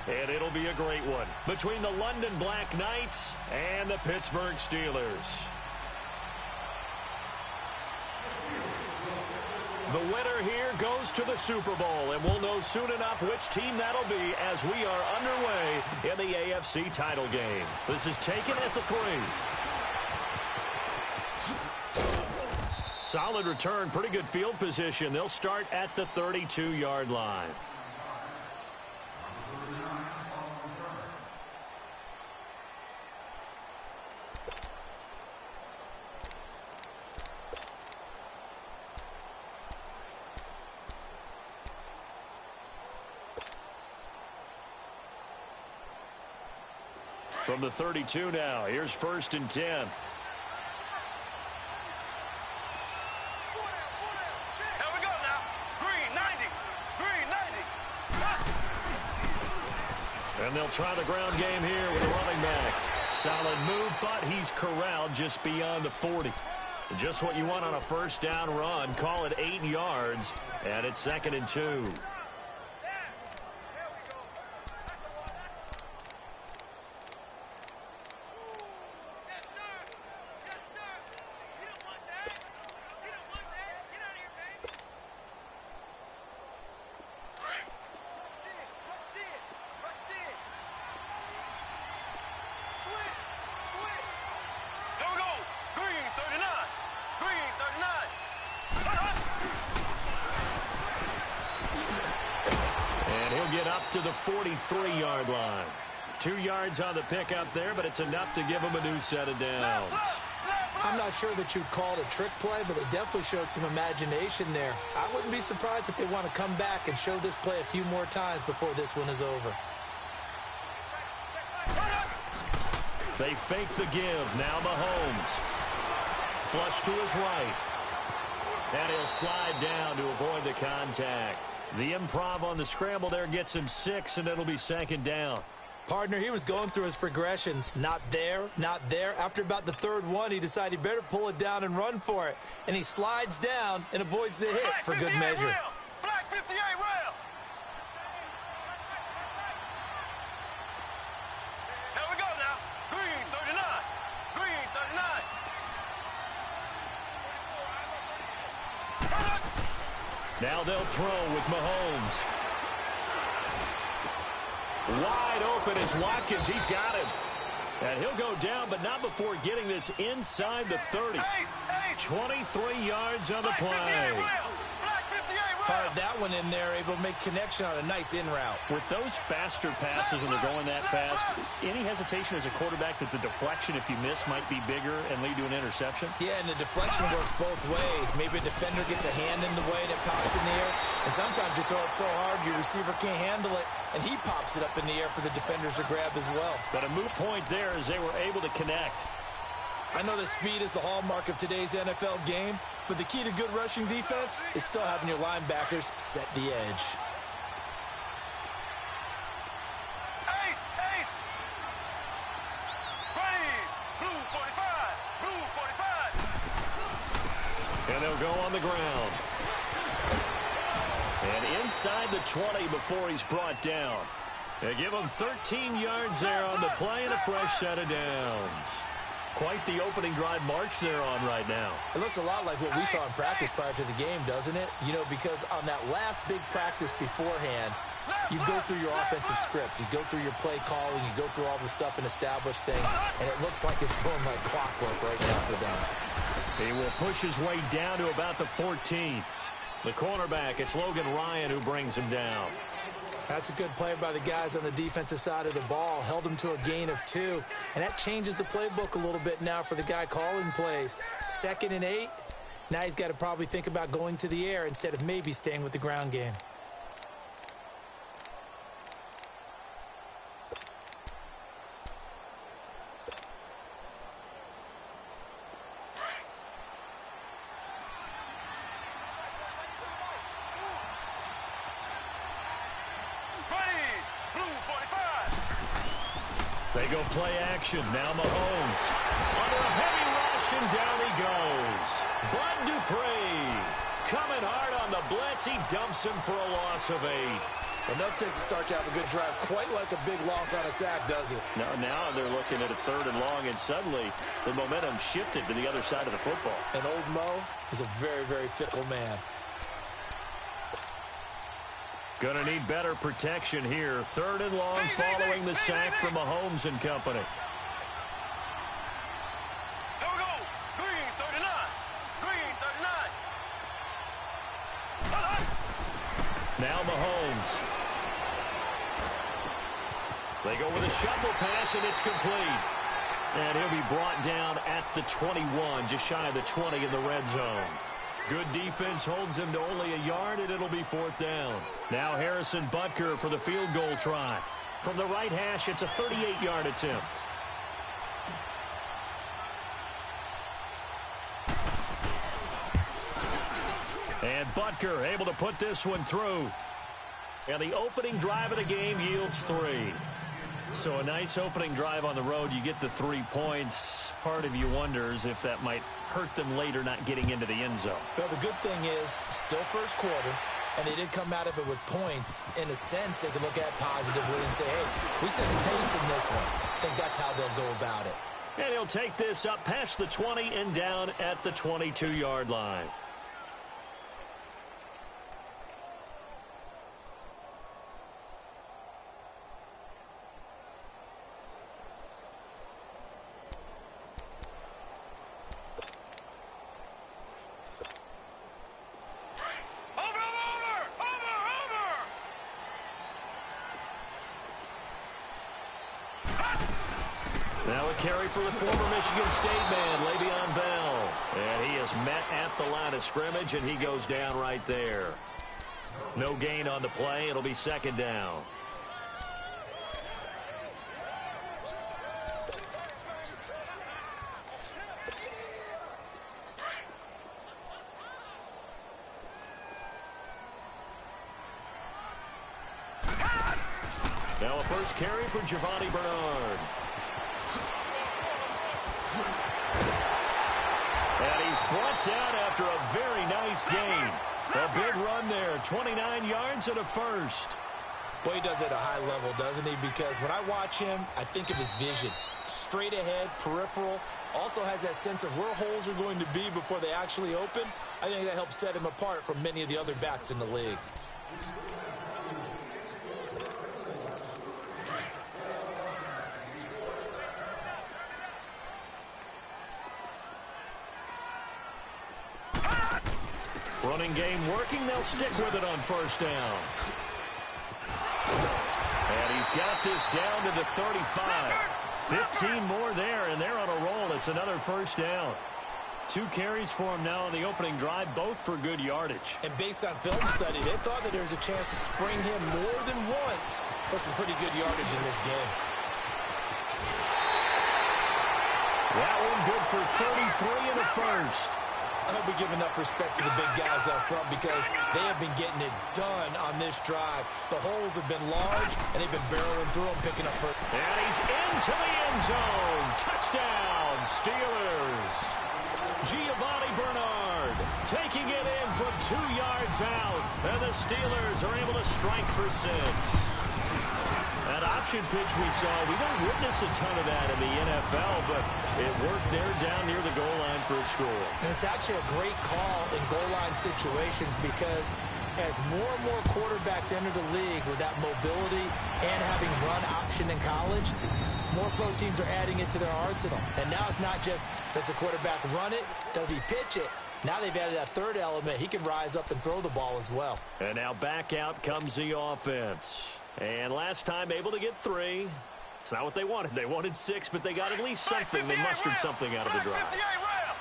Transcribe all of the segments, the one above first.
And it'll be a great one between the London Black Knights and the Pittsburgh Steelers. The winner here goes to the Super Bowl, and we'll know soon enough which team that'll be as we are underway in the AFC title game. This is taken at the 3. Solid return, pretty good field position. They'll start at the 32-yard line. From the 32 now, here's 1st and 10. Here we go now. Green 90. Green 90. And they'll try the ground game here with a running back. Solid move, but he's corralled just beyond the 40. Just what you want on a first down run. Call it 8 yards, and it's 2nd and 2. To the 43-yard line. 2 yards on the pickup there, but it's enough to give him a new set of downs. I'm not sure that you'd call it a trick play, but they definitely showed some imagination there. I wouldn't be surprised if they want to come back and show this play a few more times before this one is over. They fake the give. Now Mahomes. Flush to his right. And he'll slide down to avoid the contact. The improv on the scramble there gets him 6, and it'll be 2nd down. Partner, he was going through his progressions. Not there, not there. After about the 3rd one, he decided he better pull it down and run for it. And he slides down and avoids the hit for good measure. Black 58 rail. Here we go now. Green 39. Green 39. Now they'll throw with Mahomes. Wide open is Watkins. He's got him. And he'll go down, but not before getting this inside the 30. 23 yards on the play. Fired that one in there, able to make connection on a nice in route. With those faster passes and they're going that fast, any hesitation as a quarterback that the deflection, if you miss, might be bigger and lead to an interception? Yeah, and the deflection works both ways. Maybe a defender gets a hand in the way and it pops in the air. And sometimes you throw it so hard your receiver can't handle it, and he pops it up in the air for the defenders to grab as well. But a moot point there as they were able to connect. I know that speed is the hallmark of today's NFL game, but the key to good rushing defense is still having your linebackers set the edge. Ace! Green! Blue 45! Blue 45! And they'll go on the ground. And inside the 20 before he's brought down. They give him 13 yards there on the play and a fresh set of downs. Quite the opening drive march they're on right now. It looks a lot like what we saw in practice prior to the game, doesn't it? You know, because on that last big practice beforehand, you go through your offensive script. You go through your play calling. You go through all the stuff and establish things. And it looks like it's going like clockwork right now for them. He will push his way down to about the 14. The cornerback, it's Logan Ryan who brings him down. That's a good play by the guys on the defensive side of the ball. Held him to a gain of 2. And that changes the playbook a little bit now for the guy calling plays. 2nd and 8. Now he's got to probably think about going to the air instead of maybe staying with the ground game. They go play action. Now Mahomes. Under a heavy rush, and down he goes. Bud Dupree coming hard on the blitz. He dumps him for a loss of 8. Enough takes to start to have a good drive. Quite like a big loss on a sack, does it? No, now they're looking at a 3rd and long, and suddenly the momentum shifted to the other side of the football. And old Mo is a very, very fickle man. Going to need better protection here. 3rd and long following the sack from Mahomes and company. Here we go. Green, 39. Green, 39. Now Mahomes. They go with a shuffle pass, and it's complete. And he'll be brought down at the 21, just shy of the 20 in the red zone. Good defense holds him to only a yard, and it'll be 4th down. Now Harrison Butker for the field goal try. From the right hash, it's a 38-yard attempt. And Butker able to put this one through. And the opening drive of the game yields 3. So a nice opening drive on the road. You get the 3 points. Part of you wonders if that might hurt them later not getting into the end zone. Well, the good thing is, still first quarter, and they did come out of it with points. In a sense, they can look at positively and say, hey, we set the pace in this one. I think that's how they'll go about it. And he'll take this up past the 20 and down at the 22-yard line. Now a carry for the former Michigan State man, Le'Veon Bell. And he is met at the line of scrimmage, and he goes down right there. No gain on the play. It'll be 2nd down. Now a first carry for Giovanni Bernard. And he's brought down after a very nice gain. A big run there, 29 yards and a first. Boy, he does it at a high level, doesn't he? Because when I watch him, I think of his vision. Straight ahead, peripheral. Also has that sense of where holes are going to be before they actually open. I think that helps set him apart from many of the other backs in the league. Running game working. They'll stick with it on 1st down. And he's got this down to the 35. 15 more there, and they're on a roll. It's another 1st down. 2 carries for him now on the opening drive, both for good yardage. And based on film study, they thought that there was a chance to spring him more than once for some pretty good yardage in this game. That one good for 33 and a first. I hope we give enough respect to the big guys up front because they have been getting it done on this drive. The holes have been large, and they've been barreling through them, picking up first. And he's into the end zone. Touchdown, Steelers. Giovanni Bernard taking it in from 2 yards out. And the Steelers are able to strike for 6. That option pitch we saw, we don't witness a ton of that in the NFL, but it worked there down near the goal line for a score. And it's actually a great call in goal line situations because as more and more quarterbacks enter the league with that mobility and having run option in college, more pro teams are adding it to their arsenal. And now it's not just, does the quarterback run it? Does he pitch it? Now they've added that 3rd element. He can rise up and throw the ball as well. And now back out comes the offense. And last time able to get 3. It's not what they wanted. They wanted 6, but they got at least something. They mustered something out of the drive.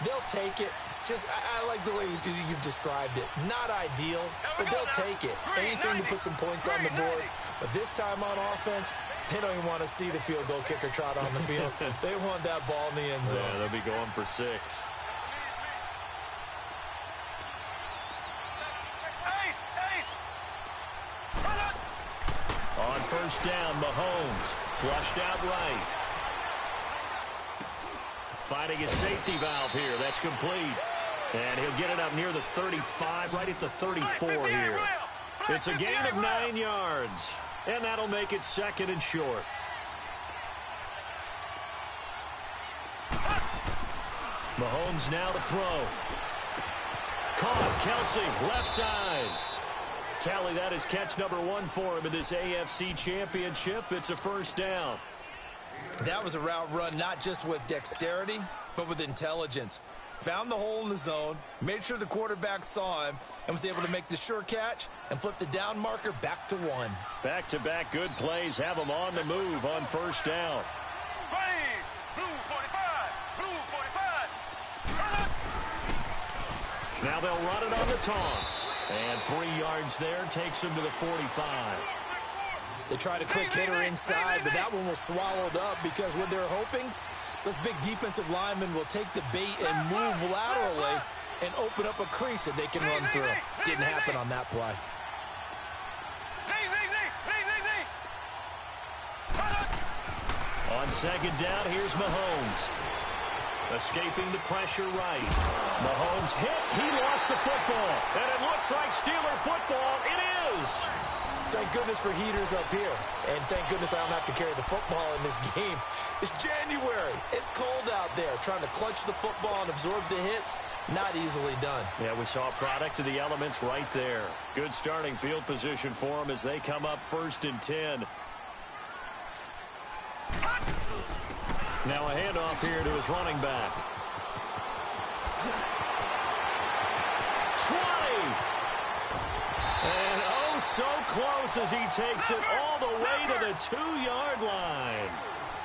They'll take it. Just, I like the way you've described it. Not ideal, but they'll take it. Anything to put some points on the board. But this time on offense, they don't even want to see the field goal kicker trot on the field. They want that ball in the end zone. Yeah, they'll be going for 6. On 1st down, Mahomes flushed out right. Finding a safety valve here. That's complete. And he'll get it up near the 35, right at the 34 here. It's a gain of 9 yards, and that'll make it second and short. Mahomes now to throw. Caught, Kelsey, left side. Tally, that is catch number 1 for him in this AFC Championship. It's a first down. That was a route run not just with dexterity, but with intelligence. Found the hole in the zone, made sure the quarterback saw him, and was able to make the sure catch and flip the down marker back to 1. Back-to-back good plays have him on the move on first down. Green, blue 45, blue 45. Now they'll run it on the toss. And 3 yards there takes him to the 45. They tried a quick hitter inside, but that one was swallowed up because when they're hoping, those big defensive linemen will take the bait and move laterally and open up a crease that they can run through. Didn't happen on that play. On second down, here's Mahomes. Escaping the pressure right. Mahomes hit. He lost the football. And it looks like Steeler football. It is. Thank goodness for heaters up here. And thank goodness I don't have to carry the football in this game. It's January. It's cold out there. Trying to clutch the football and absorb the hits, not easily done. Yeah, we saw a product of the elements right there. Good starting field position for them as they come up 1st and 10. Now a handoff here to his running back. 20! And oh, so close as he takes it all the way to the 2-yard line.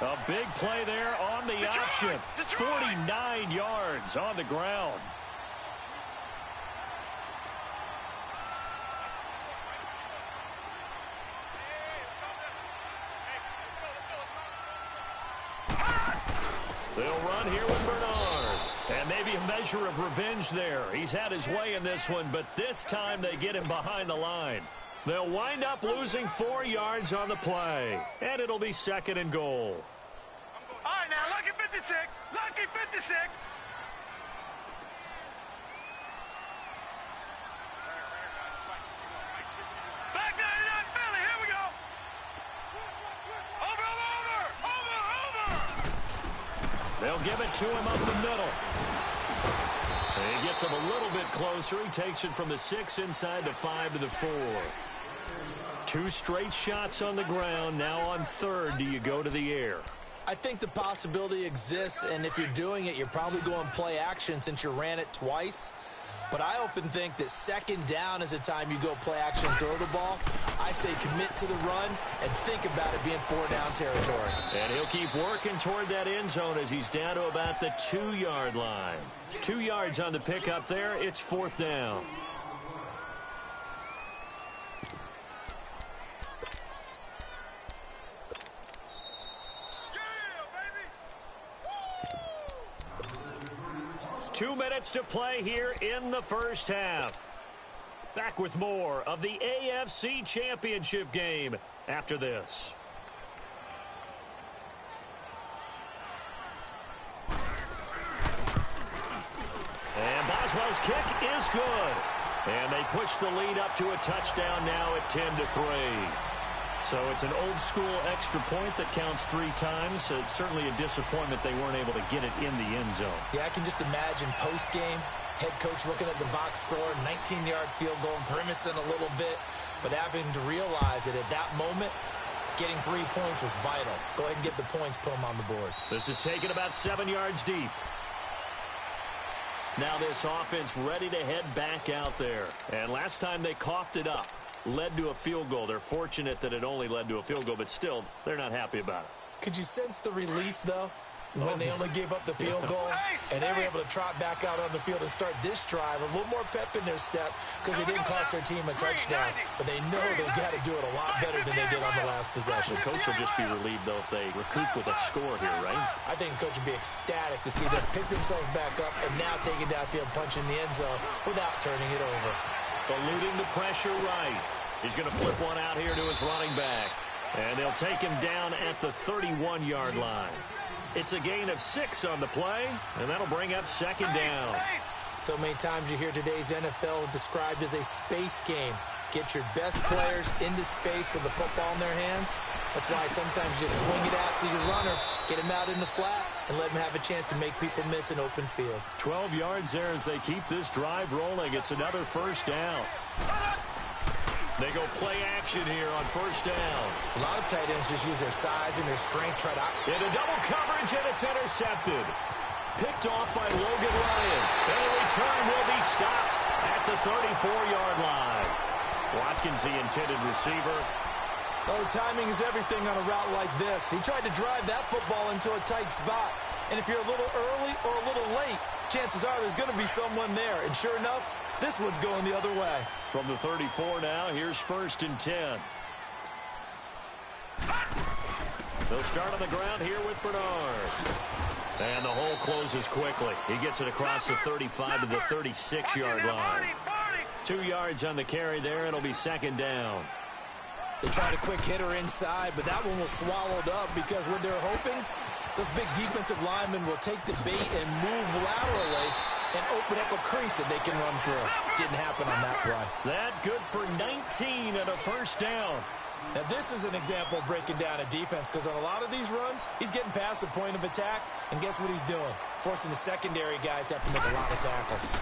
A big play there on the option. 49 yards on the ground. They'll run here with Bernard. And maybe a measure of revenge there. He's had his way in this one, but this time they get him behind the line. They'll wind up losing 4 yards on the play. And it'll be 2nd and goal. All right, now, lucky 56. Lucky 56. Back 99, Philly. Here we go. Over. They'll give it to him up the middle. And he gets him a little bit closer. He takes it from the 6 inside the 5 to the 4. 2 straight shots on the ground. Now on 3rd, do you go to the air? I think the possibility exists, and if you're doing it, you're probably going play action since you ran it twice. But I often think that 2nd down is the time you go play action and throw the ball. I say commit to the run and think about it being 4-down territory. And he'll keep working toward that end zone as he's down to about the 2-yard line. 2 yards on the pickup there. It's 4th down. Yeah, baby. 2 minutes to play here in the first half. Back with more of the AFC Championship game after this. And Boswell's kick is good. And they push the lead up to a touchdown now at 10-3. So it's an old-school extra point that counts 3 times. It's certainly a disappointment they weren't able to get it in the end zone. Yeah, I can just imagine post-game, head coach looking at the box score, 19-yard field goal, grimacing a little bit, but having to realize that at that moment, getting 3 points was vital. Go ahead and get the points, put them on the board. This is taken about 7 yards deep. Now this offense ready to head back out there. And last time they coughed it up, led to a field goal. They're fortunate that it only led to a field goal, but still, they're not happy about it. Could you sense the relief, though, when they only gave up the field goal and they were able to trot back out on the field and start this drive? A little more pep in their step because they didn't cost their team a touchdown, but they know they've got to do it a lot better than they did on the last possession. The coach will just be relieved, though, if they recoup with a score here, right? I think the coach would be ecstatic to see them pick themselves back up and now take it downfield, punch in the end zone without turning it over. Eluding the pressure right. He's going to flip one out here to his running back. And they'll take him down at the 31-yard line. It's a gain of 6 on the play, and that'll bring up 2nd down. So many times you hear today's NFL described as a space game. Get your best players into space with the football in their hands. That's why sometimes you just swing it out to your runner, get him out in the flat, and let him have a chance to make people miss an open field. 12 yards there as they keep this drive rolling. It's another first down. They go play action here on first down. A lot of tight ends just use their size and their strength. Into double coverage, and it's intercepted. Picked off by Logan Ryan. And the return will be stopped at the 34-yard line. Watkins, the intended receiver. Oh, timing is everything on a route like this. He tried to drive that football into a tight spot. And if you're a little early or a little late, chances are there's going to be someone there. And sure enough, this one's going the other way. From the 34 now, here's 1st and 10. They'll start on the ground here with Bernard. And the hole closes quickly. He gets it across the 35 to the 36-yard line. 2 yards on the carry there. It'll be 2nd down. They tried a quick hitter inside, but that one was swallowed up because what they're hoping, those big defensive linemen will take the bait and move laterally and open up a crease that they can run through. Didn't happen on that play. That good for 19 and a first down. Now, this is an example of breaking down a defense because on a lot of these runs, he's getting past the point of attack, and guess what he's doing? Forcing the secondary guys to have to make a lot of tackles.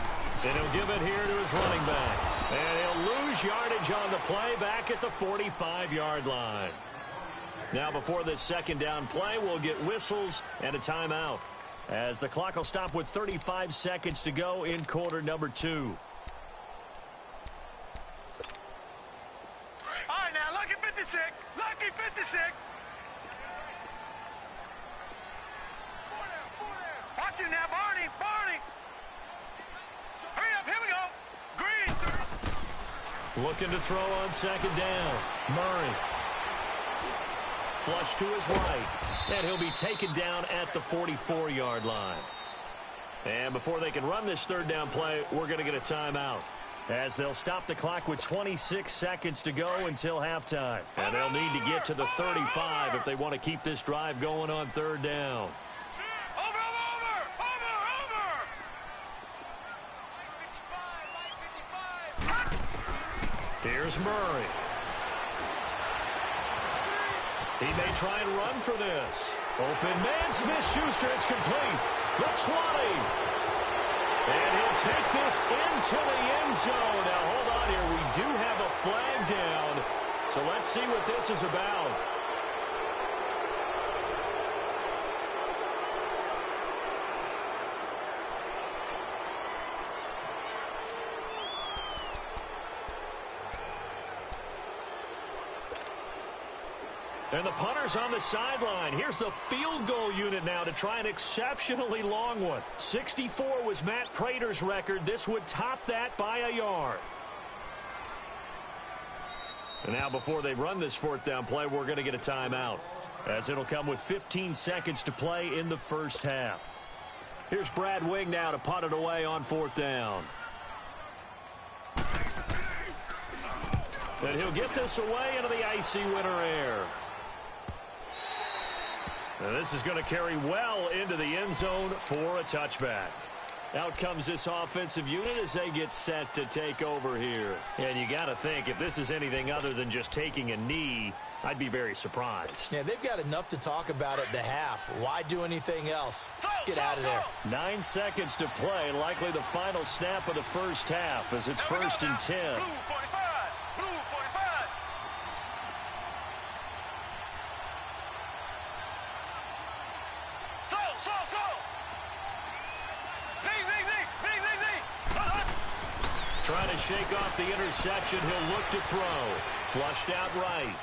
And he'll give it here to his running back. And he'll lose yardage on the play back at the 45-yard line. Now, before this 2nd down play, we'll get whistles and a timeout, as the clock will stop with 35 seconds to go in quarter number 2. All right, now, lucky 56. Lucky 56. Watch it now, Barney. Barney. Hurry up, here we go. Green. Looking to throw on 2nd down. Murray. Flush to his right. And he'll be taken down at the 44-yard line. And before they can run this 3rd down play, we're going to get a timeout, as they'll stop the clock with 26 seconds to go until halftime. And they'll need to get to the 35 if they want to keep this drive going on 3rd down. Here's Murray. He may try and run for this. Open man, Smith-Schuster, it's complete. The 20. And he'll take this into the end zone. Now, hold on here. We do have a flag down. So let's see what this is about. And the punter's on the sideline. Here's the field goal unit now to try an exceptionally long one. 64 was Matt Prater's record. This would top that by a yard. And now before they run this 4th down play, we're going to get a timeout, as it'll come with 15 seconds to play in the first half. Here's Brad Wing now to punt it away on 4th down. And he'll get this away into the icy winter air. And this is going to carry well into the end zone for a touchback. Out comes this offensive unit as they get set to take over here. And you got to think, if this is anything other than just taking a knee, I'd be very surprised. Yeah, they've got enough to talk about at the half. Why do anything else? Just get out of there. 9 seconds to play, likely the final snap of the first half, as it's 1st and 10. Blue 45. Blue 45. Trying to shake off the interception. He'll look to throw. Flushed out right.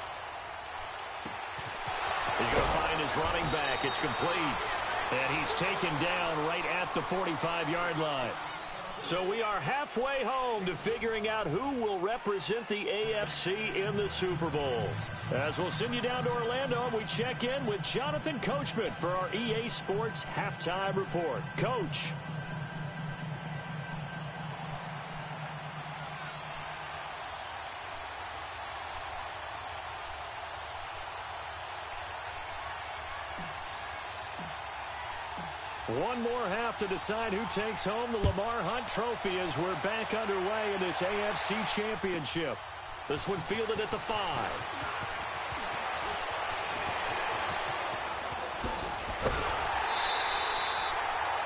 He's going to find his running back. It's complete. And he's taken down right at the 45-yard line. So we are halfway home to figuring out who will represent the AFC in the Super Bowl. As we'll send you down to Orlando, we check in with Jonathan Coachman for our EA Sports Halftime Report. Coach. One more half to decide who takes home the Lamar Hunt Trophy as we're back underway in this AFC Championship. This one fielded at the 5.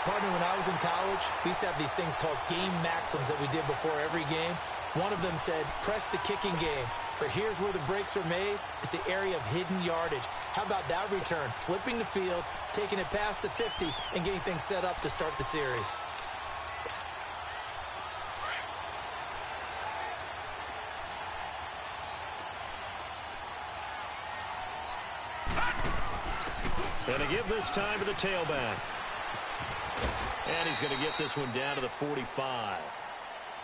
Partner, when I was in college, we used to have these things called game maxims that we did before every game. One of them said, press the kicking game. For here's where the breaks are made, is the area of hidden yardage. How about that return? Flipping the field, taking it past the 50, and getting things set up to start the series. And to give this time to the tailback. And he's going to get this one down to the 45.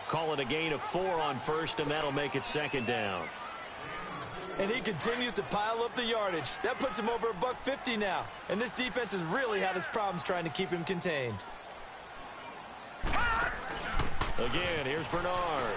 Call it a gain of 4 on first, and that'll make it second down. And he continues to pile up the yardage. That puts him over $150 now. And this defense has really had its problems trying to keep him contained. Again, here's Bernard.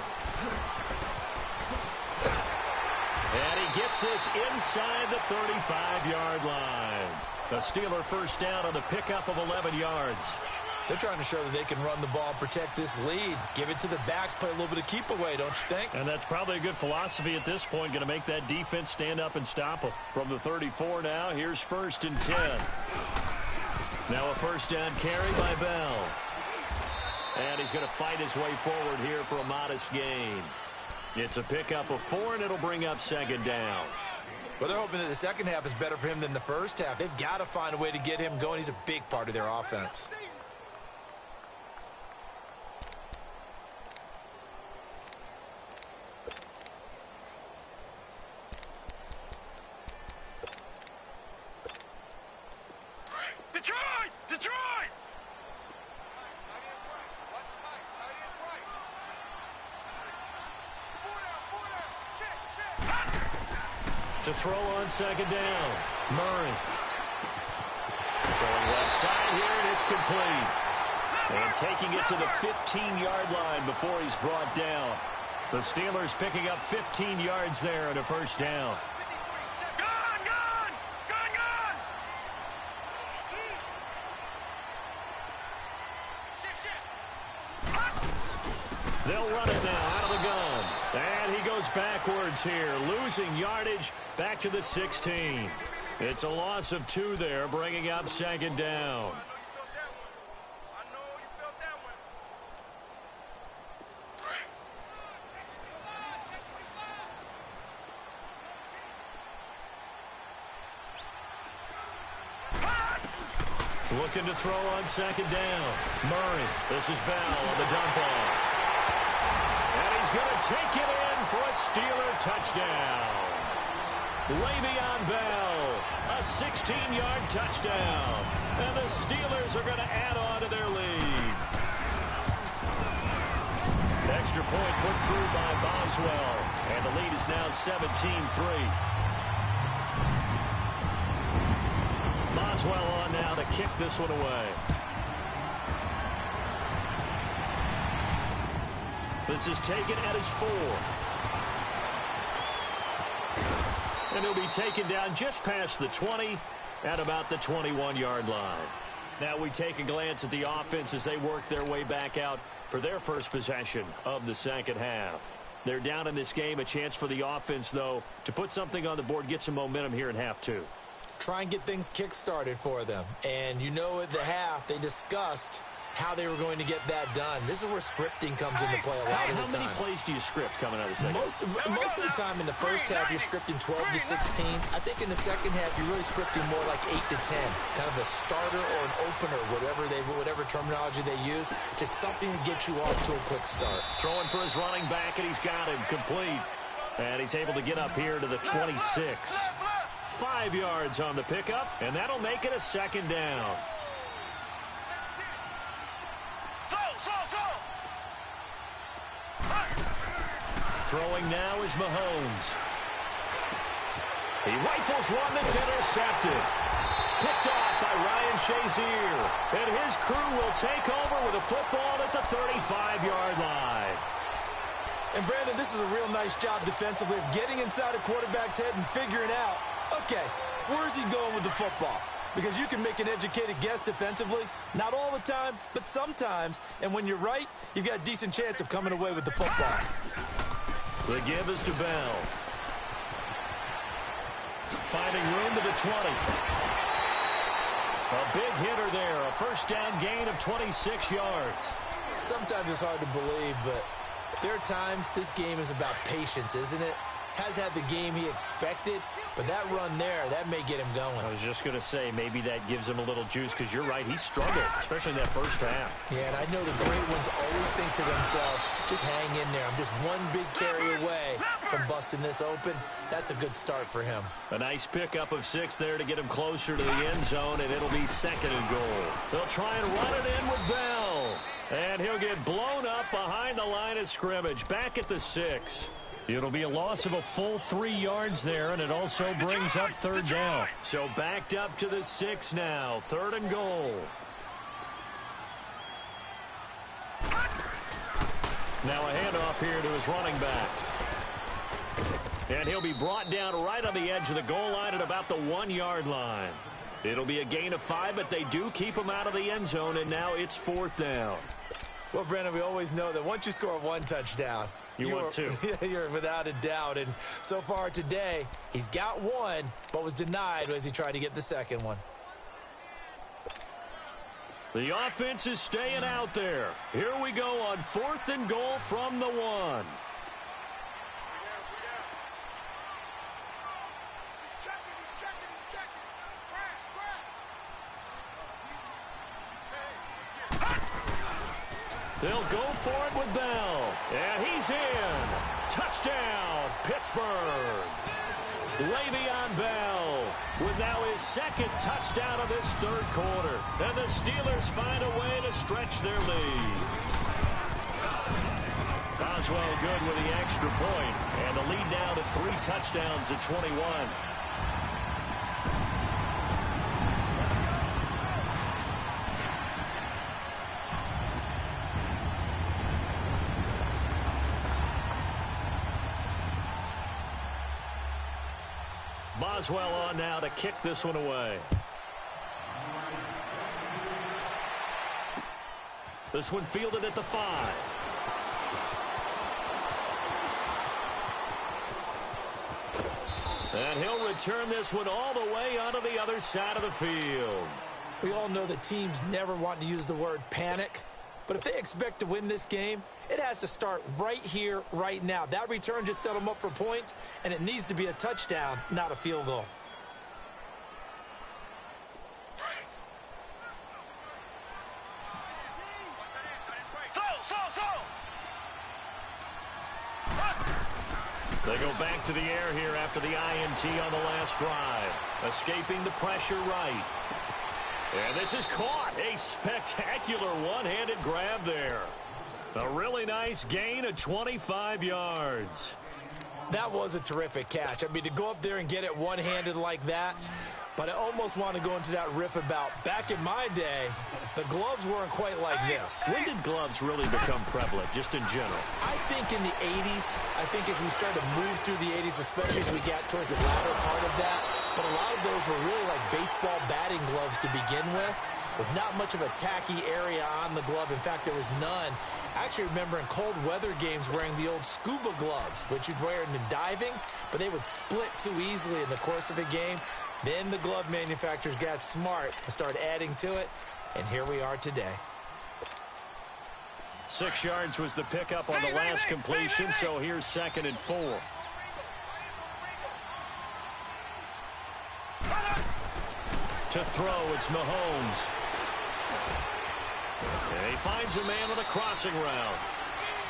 And he gets this inside the 35-yard line. A Steeler first down on the pickup of 11 yards. They're trying to show that they can run the ball and protect this lead. Give it to the backs, play a little bit of keep away, don't you think? And that's probably a good philosophy at this point. Going to make that defense stand up and stop them. From the 34 now, here's 1st and 10. Now a first down carry by Bell. And he's going to fight his way forward here for a modest gain. It's a pickup of 4, and it'll bring up second down. Well, they're hoping that the second half is better for him than the first half. They've got to find a way to get him going. He's a big part of their offense. Detroit! Detroit! To throw on second down. Murray. Throwing left side here, and it's complete. And taking it to the 15-yard line before he's brought down. The Steelers picking up 15 yards there and a first down. They'll run it now out of the gun. And he goes backwards here, losing yardage back to the 16. It's a loss of 2 there, bringing up second down. Looking to throw on second down. Murray. This is Bell on the dump off. And he's going to take it in for a Steeler touchdown. Le'Veon Bell, a 16-yard touchdown. And the Steelers are going to add on to their lead. Extra point put through by Boswell. And the lead is now 17-3. Boswell on now to kick this one away. This is taken at his 4. And he'll be taken down just past the 20 at about the 21-yard line. Now we take a glance at the offense as they work their way back out for their first possession of the second half. They're down in this game. A chance for the offense, though, to put something on the board, get some momentum here in half 2. Try and get things kick-started for them. And you know at the half, they discussed how they were going to get that done. This is where scripting comes into play a lot of the time. How many plays do you script coming out of the second? Most of the time in the first half, you're scripting 12 to 16. I think in the second half, you're really scripting more like 8 to 10. Kind of a starter or an opener, whatever terminology they use. Just something to get you off to a quick start. Throwing for his running back, and he's got him complete. And he's able to get up here to the 26. 5 yards on the pickup, and that'll make it a second down. Throwing now is Mahomes. He rifles one that's intercepted. Picked off by Ryan Shazier. And his crew will take over with a football at the 35-yard line. And Brandon, this is a real nice job defensively of getting inside a quarterback's head and figuring out, okay, where's he going with the football? Because you can make an educated guess defensively. Not all the time, but sometimes. And when you're right, you've got a decent chance of coming away with the football. The give is to Bell. Finding room to the 20. A big hitter there. A first down gain of 26 yards. Sometimes it's hard to believe, but there are times this game is about patience, isn't it? Has had the game he expected, but that run there, that may get him going. I was just going to say, maybe that gives him a little juice, because you're right, he struggled, especially in that first half. Yeah, and I know the great ones always think to themselves, just hang in there. I'm just one big carry away from busting this open. That's a good start for him. A nice pickup of 6 there to get him closer to the end zone, and it'll be 2nd and goal. They'll try and run it in with Bell. And he'll get blown up behind the line of scrimmage, back at the 6. It'll be a loss of a full 3 yards there, and it also brings up 3rd down. So backed up to the 6 now, 3rd and goal. Now a handoff here to his running back. And he'll be brought down right on the edge of the goal line at about the 1-yard line. It'll be a gain of 5, but they do keep him out of the end zone, and now it's 4th down. Well, Brandon, we always know that once you score 1 touchdown, you want 2. You're without a doubt. And so far today, he's got 1, but was denied as he tried to get the 2nd one. The offense is staying out there. Here we go on 4th and goal from the 1. They'll go for it with Bell. Yeah, he's in. Touchdown, Pittsburgh. Le'Veon Bell with now his 2nd touchdown of this 3rd quarter. And the Steelers find a way to stretch their lead. Boswell good with the extra point. And the lead now to 3 touchdowns at 21. Boswell on now to kick this one away. This one fielded at the 5. And he'll return this one all the way onto the other side of the field. We all know that teams never want to use the word panic, but if they expect to win this game, it has to start right here, right now. That return just set them up for points, and it needs to be a touchdown, not a field goal. They go back to the air here after the INT on the last drive. Escaping the pressure right. And this is caught. A spectacular one-handed grab there. A really nice gain of 25 yards. That was a terrific catch. I mean, to go up there and get it one-handed like that, but I almost want to go into that riff about back in my day, the gloves weren't quite like this. When did gloves really become prevalent, just in general? I think in the 80s. I think as we started to move through the 80s, especially as we got towards the latter part of that. But a lot of those were really like baseball batting gloves to begin with not much of a tacky area on the glove. In fact, there was none. I actually remember in cold weather games wearing the old scuba gloves, which you'd wear in diving, but they would split too easily in the course of a game. Then the glove manufacturers got smart and started adding to it, and here we are today. 6 yards was the pickup on the last completion, so here's 2nd and 4. To throw, it's Mahomes. And he finds a man on a crossing route.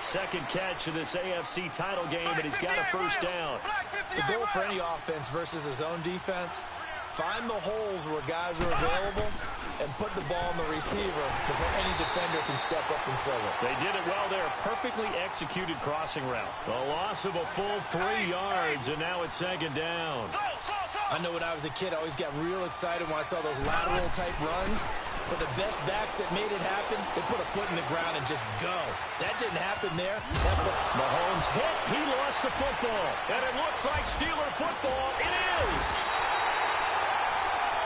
Second catch of this AFC title game, and he's got a first down. The goal for any offense versus his own defense, find the holes where guys are available and put the ball in the receiver before any defender can step up and fill it. They did it well there. Perfectly executed crossing route. A loss of a full 3 yards, and now it's 2nd down. I know when I was a kid, I always got real excited when I saw those lateral-type runs. But the best backs that made it happen, they put a foot in the ground and just go. That didn't happen there. Mahomes hit. He lost the football. And it looks like Steeler football. It is.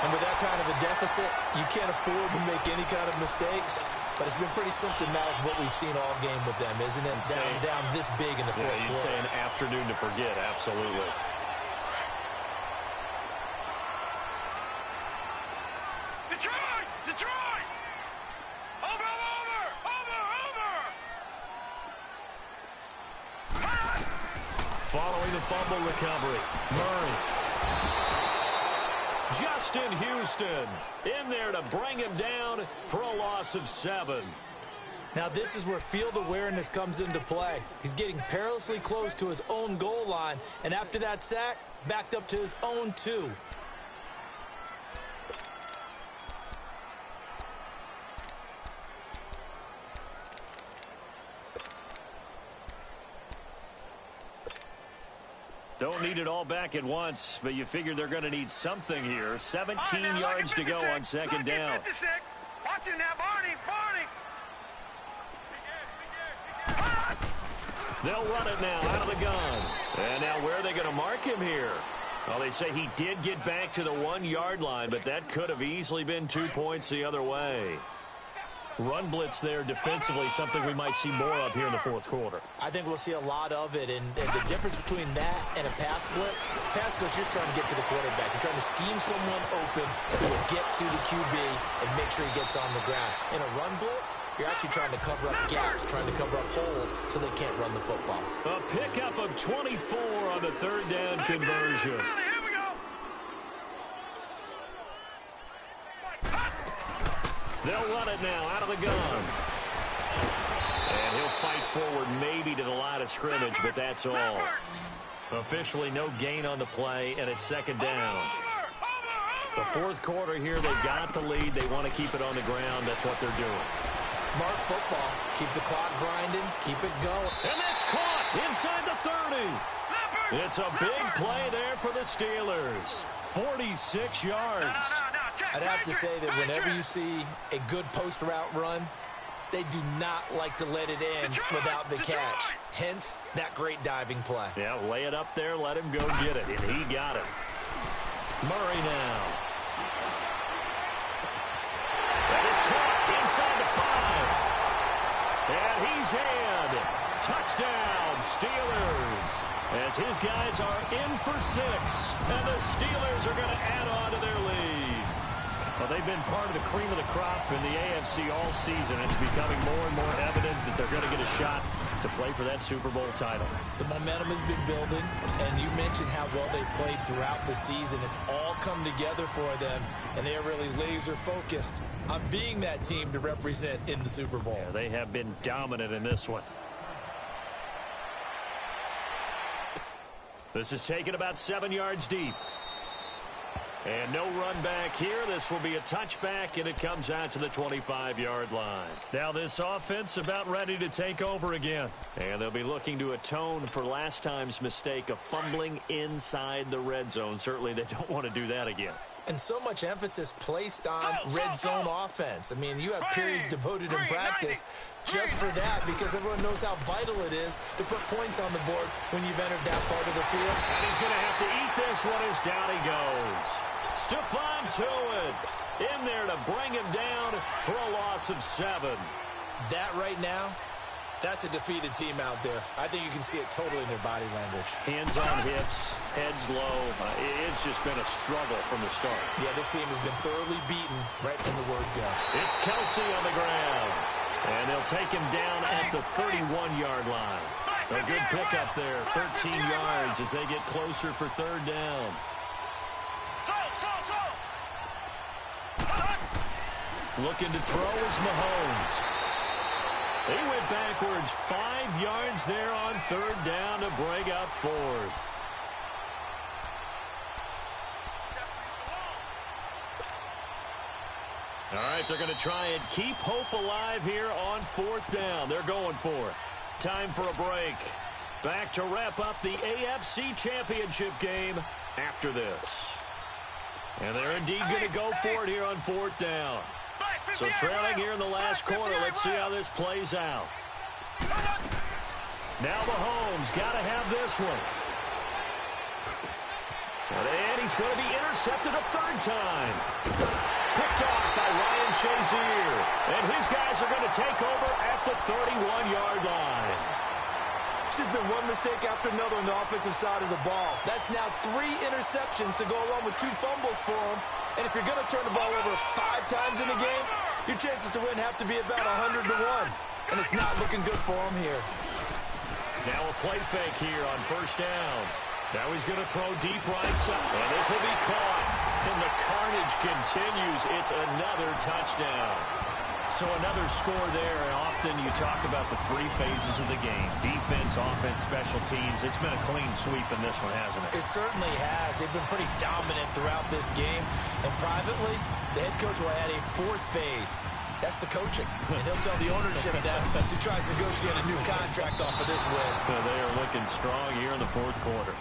And with that kind of a deficit, you can't afford to make any kind of mistakes. But it's been pretty symptomatic of what we've seen all game with them, isn't it? Down this big in the fourth quarter. You'd say an afternoon to forget, absolutely. Detroit! Detroit! Over! Following the fumble recovery, Murray. Justin Houston in there to bring him down for a loss of 7. Now this is where field awareness comes into play. He's getting perilously close to his own goal line, and after that sack, backed up to his own 2. Don't need it all back at once, but you figure they're going to need something here. 17 yards to go on second down. Watch it now, Barney! They'll run it now out of the gun. And now where are they going to mark him here? Well, they say he did get back to the 1-yard line, but that could have easily been 2 points the other way. Run blitz there defensively, something we might see more of here in the fourth quarter. I think we'll see a lot of it, and the difference between that and a pass blitz, you're just trying to get to the quarterback. You're trying to scheme someone open who will get to the QB and make sure he gets on the ground. In a run blitz, you're actually trying to cover up gaps, trying to cover up holes so they can't run the football. A pickup of 24 on the third down conversion. They'll run it now out of the gun. And he'll fight forward maybe to the line of scrimmage, but that's all. Officially no gain on the play, and it's second down. The fourth quarter here, they've got the lead. They want to keep it on the ground. That's what they're doing. Smart football. Keep the clock grinding. Keep it going. And that's caught inside the 30. It's a big play there for the Steelers. 46 yards. I'd have to say that whenever you see a good post route run, they do not like to let it in without the catch. Hence, that great diving play. Yeah, lay it up there, let him go get it, and he got it. Murray now. That is caught inside the 5. And he's in. Touchdown, Steelers. As his guys are in for 6, and the Steelers are going to add on to their lead. Well, they've been part of the cream of the crop in the AFC all season. It's becoming more and more evident that they're going to get a shot to play for that Super Bowl title. The momentum has been building, and you mentioned how well they've played throughout the season. It's all come together for them, and they're really laser-focused on being that team to represent in the Super Bowl. Yeah, they have been dominant in this one. This is taken about 7 yards deep. And no run back here. This will be a touchback, and it comes out to the 25-yard line. Now this offense about ready to take over again. And they'll be looking to atone for last time's mistake of fumbling inside the red zone. Certainly they don't want to do that again. And so much emphasis placed on red zone offense. I mean, you have periods devoted in practice just for that because everyone knows how vital it is to put points on the board when you've entered that part of the field. And he's going to have to eat this one as down he goes. Stephon Tuitt in there to bring him down for a loss of 7. That right now, that's a defeated team out there. I think you can see it totally in their body language. Hands on hips, heads low. It's just been a struggle from the start. Yeah, this team has been thoroughly beaten right from the word go. It's Kelsey on the ground. And they'll take him down at the 31-yard line. A good pickup there, 13 yards as they get closer for third down. Looking to throw is Mahomes. He went backwards 5 yards there on third down to bring up fourth. All right, they're going to try and keep hope alive here on fourth down. They're going for it. Time for a break. Back to wrap up the AFC Championship game after this. And they're indeed going to go for it here on fourth down. So trailing here in the last quarter. Let's see how this plays out. Now Mahomes got to have this one. And he's going to be intercepted a third time. Picked off by Ryan Shazier. And his guys are going to take over at the 31-yard line. It's just been one mistake after another on the offensive side of the ball. That's now 3 interceptions to go along with 2 fumbles for him. And if you're going to turn the ball over 5 times in a game, your chances to win have to be about 100 to 1. And it's not looking good for him here. Now a play fake here on first down. Now he's going to throw deep right side. And this will be caught. And the carnage continues. It's another touchdown. So another score there, and often you talk about the 3 phases of the game. Defense, offense, special teams. It's been a clean sweep in this one, hasn't it? It certainly has. They've been pretty dominant throughout this game. And privately, the head coach will add a 4th phase. That's the coaching. And he'll tell the ownership that as he tries to negotiate a new contract off of this win. They are looking strong here in the 4th quarter.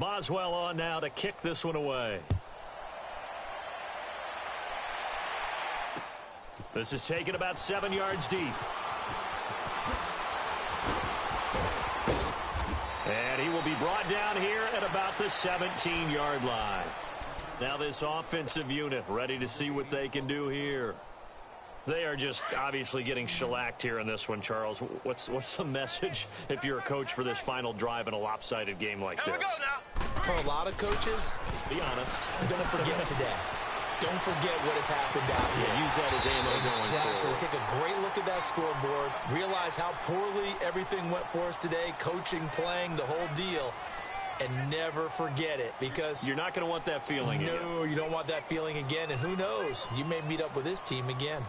Boswell on now to kick this one away. This is taken about 7 yards deep. And he will be brought down here at about the 17-yard line. Now this offensive unit ready to see what they can do here. They are just obviously getting shellacked here in this one, Charles. What's the message if you're a coach for this final drive in a lopsided game like this? Here we go now. For a lot of coaches, Be honest. don't forget today. Don't forget what has happened out here. Yeah, use that as ammo going Exactly. forward. Take a great look at that scoreboard. Realize how poorly everything went for us today. Coaching, playing, the whole deal. And never forget it, because You're not going to want that feeling again. no, you don't want that feeling again. And who knows? You may meet up with this team again.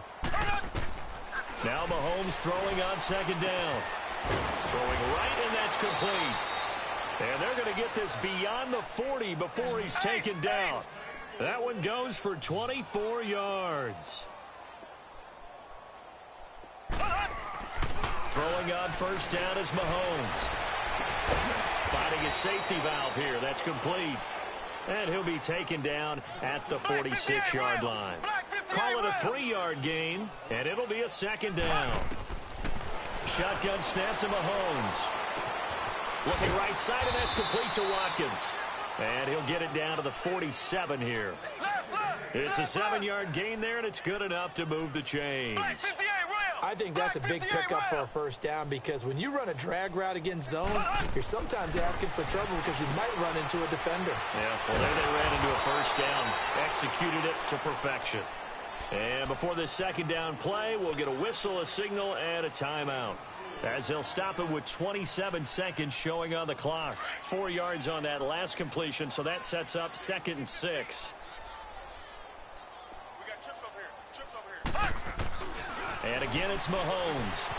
Now Mahomes throwing on second down. Throwing right, and that's complete. And they're going to get this beyond the 40 before he's taken down. That one goes for 24 yards. Throwing on first down is Mahomes. Finding his safety valve here. That's complete. And he'll be taken down at the 46-yard line. Call it a 3-yard gain, and it'll be a second down. Shotgun snap to Mahomes. Looking right side, and that's complete to Watkins. And he'll get it down to the 47 here. It's a 7-yard gain there, and it's good enough to move the chains. I think that's a big pickup for a first down, because when you run a drag route against zone, you're sometimes asking for trouble because you might run into a defender. Yeah, well, there they ran into a first down. Executed it to perfection. And before this second down play, we'll get a whistle, a signal, and a timeout, as they'll stop it with 27 seconds showing on the clock. 4 yards on that last completion, so that sets up 2nd and 6. We got trips over here. And again, it's Mahomes.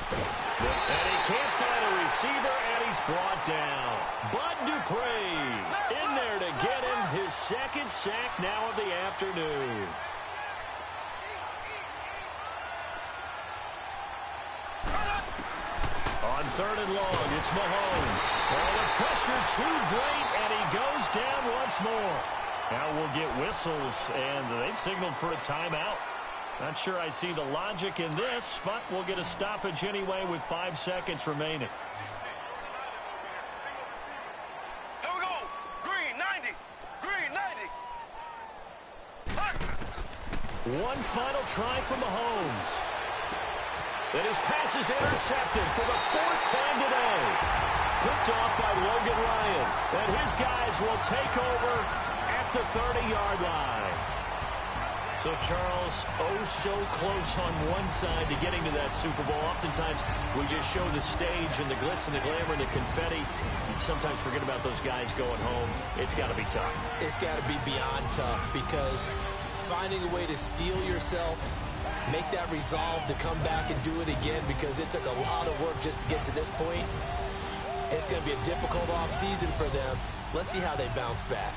And he can't find a receiver, and he's brought down. Bud Dupree in there to get him his 2nd sack now of the afternoon. On 3rd and long, it's Mahomes. Well, the pressure too great, and he goes down once more. Now we'll get whistles, and they've signaled for a timeout. Not sure I see the logic in this, but we'll get a stoppage anyway with 5 seconds remaining. Here we go. Green 90. Green 90. One final try from Mahomes. And his pass is intercepted for the 4th time today. Picked off by Logan Ryan. And his guys will take over at the 30-yard line. So, Charles, oh so close on one side to getting to that Super Bowl. Oftentimes, we just show the stage and the glitz and the glamour and the confetti. And sometimes forget about those guys going home. It's got to be tough. It's got to be beyond tough, because finding a way to steel yourself, make that resolve to come back and do it again, because it took a lot of work just to get to this point. It's going to be a difficult offseason for them. Let's see how they bounce back.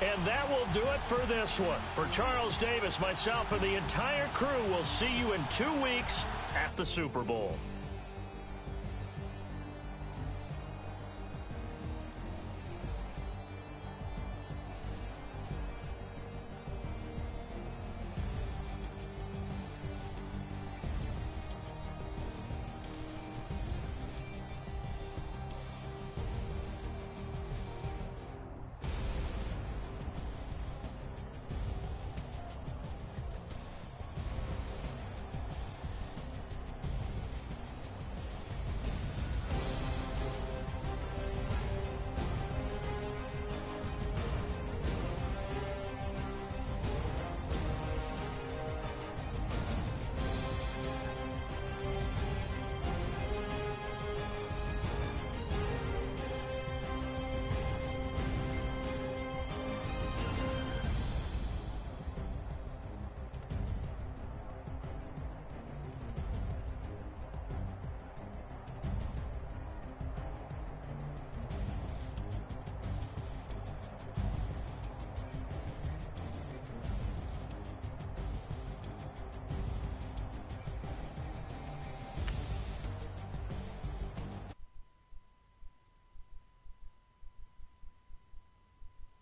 And that will do it for this one. For Charles Davis, myself, and the entire crew, we'll see you in 2 weeks at the Super Bowl.